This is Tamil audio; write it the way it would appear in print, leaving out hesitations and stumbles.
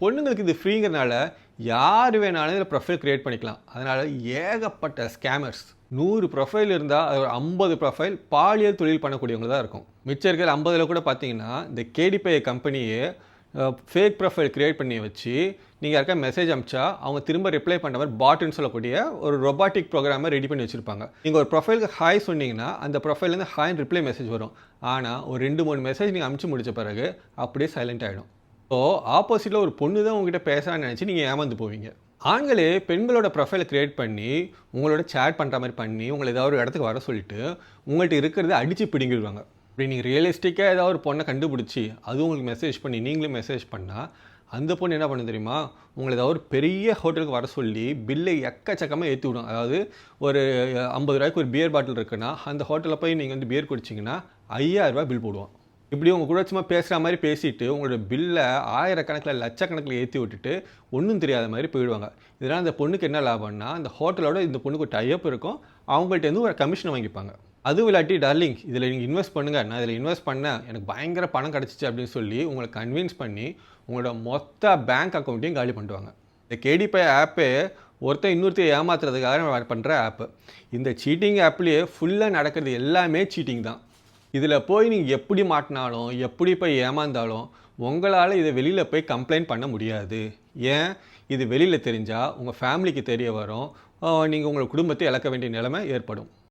பொண்ணுங்களுக்கு இது ஃப்ரீங்கிறனால யார் வேணாலும் இதில் ப்ரொஃபைல் க்ரியேட் பண்ணிக்கலாம். அதனால் ஏகப்பட்ட ஸ்கேமர்ஸ் 100 ப்ரொஃபைல் இருந்தால் அது ஒரு 50 ப்ரொஃபைல் பாலியல் தொழில் பண்ணக்கூடியவங்க தான் இருக்கும். மிச்சம் இருக்கிற 50ல் கூட பார்த்தீங்கன்னா இந்த கேடிபே கம்பெனியே ஃபேக் ப்ரொஃபைல் க்ரியேட் பண்ணி வச்சு நீங்கள் யாருக்கா மெசேஜ் அனுப்பிச்சா அவங்க திரும்ப ரிப்ளை பண்ணுற மாதிரி பாட்டுன்னு சொல்லக்கூடிய ஒரு ரொபாட்டிக் ப்ரோக்ராமை ரெடி பண்ணி வச்சுருப்பாங்க. நீங்கள் ஒரு ப்ரொஃபைலுக்கு ஹாய் சொன்னீங்கன்னா அந்த ப்ரொஃபைல்லேருந்து ஹாய்னு ரிப்ளை மெசேஜ் வரும். ஆனால் ஒரு 2-3 மெசேஜ் நீங்கள் அனுப்பிச்சு முடித்த பிறகு அப்படியே சைலண்ட் ஆகிடும். ஸோ ஆப்போசிட்டில் ஒரு பொண்ணு தான் உங்ககிட்ட பேசுகிறான்னு நினச்சி நீங்கள் ஏமாந்து போவீங்க. ஆண்களே பெண்களோட ப்ரொஃபைலை க்ரியேட் பண்ணி உங்களோட சேட் பண்ணுற மாதிரி பண்ணி உங்களை ஏதாவது ஒரு இடத்துக்கு வர சொல்லிவிட்டு உங்கள்கிட்ட இருக்கிறத அடித்து பிடிங்கிடுவாங்க. அப்படி நீங்கள் ரியலிஸ்டிக்காக ஏதாவது ஒரு பொண்ணை கண்டுபிடிச்சி அது உங்களுக்கு மெசேஜ் பண்ணி நீங்களும் மெசேஜ் பண்ணால் அந்த பொண்ணு என்ன பண்ண தெரியுமா, உங்களை ஏதாவது ஒரு பெரிய ஹோட்டலுக்கு வர சொல்லி பில்லை எக்கச்சக்கமாக ஏற்றி விடும். அதாவது ஒரு 50 ரூபாய்க்கு ஒரு பியர் பாட்டில் இருக்குன்னா அந்த ஹோட்டலில் போய் நீங்கள் வந்து பியர் குடிச்சிங்கன்னா 5000 ரூபாய் பில் போடுவான். இப்படி உங்கள் கூட சும்மா பேசுகிற மாதிரி பேசிவிட்டு உங்களோட பில்லை ஆயிரக்கணக்கில் லட்சக்கணக்கில் ஏற்றி விட்டுட்டு ஒன்றும் தெரியாத மாதிரி போயிடுவாங்க. இதனால் அந்த பொண்ணுக்கு என்ன லாபம்னா அந்த ஹோட்டலோட இந்த பொண்ணுக்கு ஒரு டைப் இருக்கும், அவங்கள்ட்டேருந்து ஒரு கமிஷனை வாங்கிப்பாங்க. அதுவும் இல்லாட்டி டார்லிங் இதில் நீங்கள் இன்வெஸ்ட் பண்ணுங்கள், நான் இதில் இன்வெஸ்ட் பண்ணேன் எனக்கு பயங்கர பணம் கிடச்சிச்சு அப்படின்னு சொல்லி உங்களை கன்வின்ஸ் பண்ணி உங்களோட மொத்த பேங்க் அக்கௌண்ட்டையும் காலி பண்ணுவாங்க. இந்த கேடிபே ஆப்பே ஒருத்தர் இன்னொருத்தர் ஏமாத்துறதுக்காக பண்ணுற ஆப்பு. இந்த சீட்டிங் ஆப்லேயே ஃபுல்லாக நடக்கிறது எல்லாமே சீட்டிங் தான். இதில் போய் நீங்கள் எப்படி மாட்டினாலும் எப்படி போய் ஏமாந்தாலும் உங்களால் இதை வெளியில் போய் கம்ப்ளைண்ட் பண்ண முடியாது. ஏன், இது வெளியில் தெரிஞ்சால் உங்கள் ஃபேமிலிக்கு தெரிய வரும், நீங்கள் உங்கள் குடும்பத்தை இழக்க வேண்டிய நிலைமை ஏற்படும்.